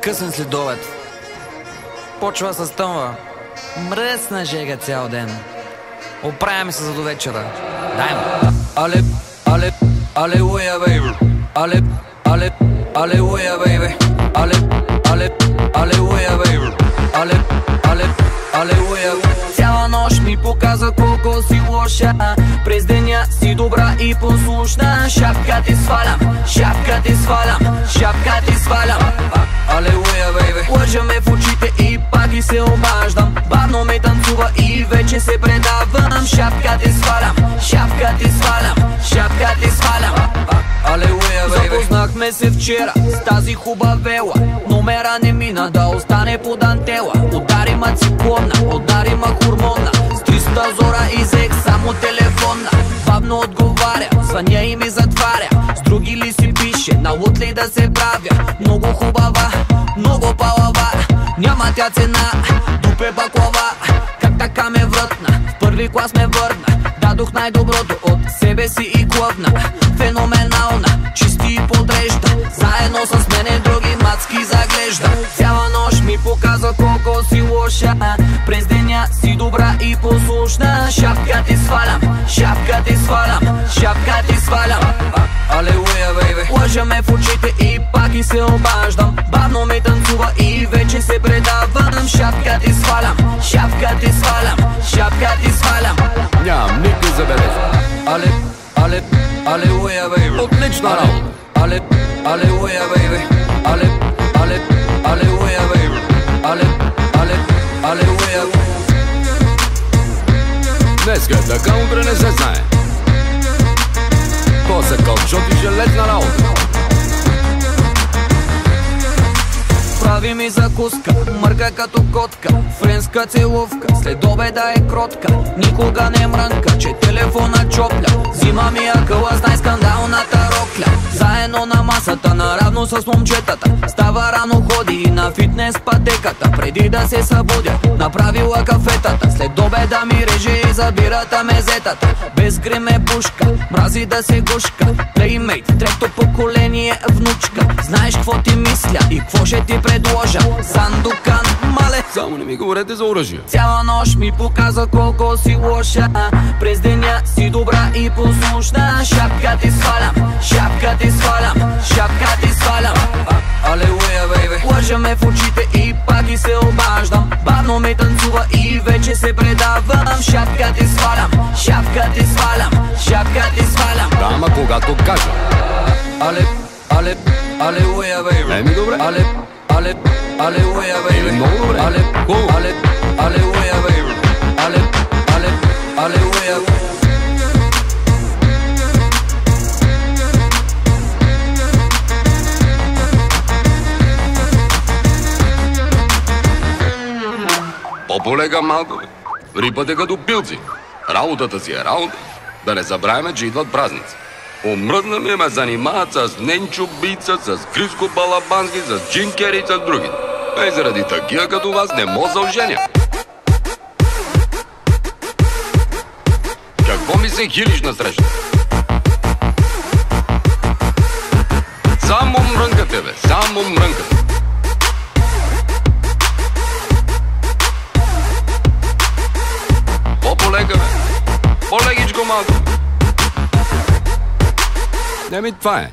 Късен следобед. Почва с тъмва. Мръсна жега цял ден. Оправяме се за до вечера. Дай му. Алелуя, бейби. Алелуя, бейби. Алелуя, бейби. Алелуя. Цяла нощ ми показа колко си лоша. През деня си добра и послушна. Шапка ти свалям, шапка ти свалям, шапка ти свалям. Алелуя, бейби. Лъжа ме в очите и пак и се обаждам. Бавно ме танцува и вече се предавам. Шапка ти свалям, шапка ти свалям, шапка ти свалям. Алелуя, бейби. Запознахме се вчера с тази хубавела. Номера не мина да остане по дантела. Удари ма циклона, удари ма хормона. С 300 зора изех само телефона. Бавно отговаря, звъня и ми затваря. С други ли си пише, на луд ли да се правя? Много хубава, много палава. Няма тя цена, дупе баклава. Как така ме врътна, в първи клас ме върна. Дадох най-доброто от себе си и клъвна. Феноменална, чисти и подрежда. Заедно с мене други мацки заглежда. Цяла нощ ми показа колко си лоша. През деня си добра и послушна. Шапка ти свалям, шапка ти свалям, шапка ти свалям. Алелуя, бейби. Лъжа ме в очите и пак и се обаждам. Бавно ми танцува и вече се предавам. Шапка ти свалям, шапка ти свалям, шапка ти свалям. Нямам никакви забележки. Алелуя, бейби. Отлична работа. Алелуя, бейби. Алелуя, бейби. Алелуя. Днеска е така, утре не се знае. То са кълчот и железна работа. Прави ми закуска, мърка като котка. Френска целувка, след обеда е кротка. Никога не мрънка, че телефона чопля. Взима ми акъла с най-скандалната рокля. Заедно на масата, наравно с момчетата. Става рано, ходи и на фитнес пътеката. Преди да се събудя, направила кафетата. След обеда ми реже и забирата мезетата. Без грим е пушка, мрази да се гушка. Плеймейт, трето поколение внучка. Знаеш какво ти мисля и какво ще ти предложа. Сандукан, мале. Само не ми говорете за оръжие. Цяла нощ ми показа колко си лоша. През деня си добра и послушна. Шапка ти свалям, шапка ти свалям, шапка ти свалям. Алелуя, бейби. Лъжа ме в очите и пак и се обаждам. Бавно ме танцува и вече се предавам. Шапка ти свалям, шапка ти свалям, шапка ти свалям. Да, ама когато кажа. Алелуя, бейби. Еми добре. Алелуя, бейби. Много добре. Алелуя, бейби. Алелуя. По-полега малко, бе. Рипате като пилци. Работата си е работа. Да не забравяме, че идват празници. Омръзна ми ме занимават с Ненчо Бица, с Криско Балабански, с Джим Кери и с другите. И заради такива като вас не мога да оженя. Какво ми се хилиш насреща? Само мрънкате, бе, само мрънкате. По-полека, бе. По-легичко малко. Не ми това е.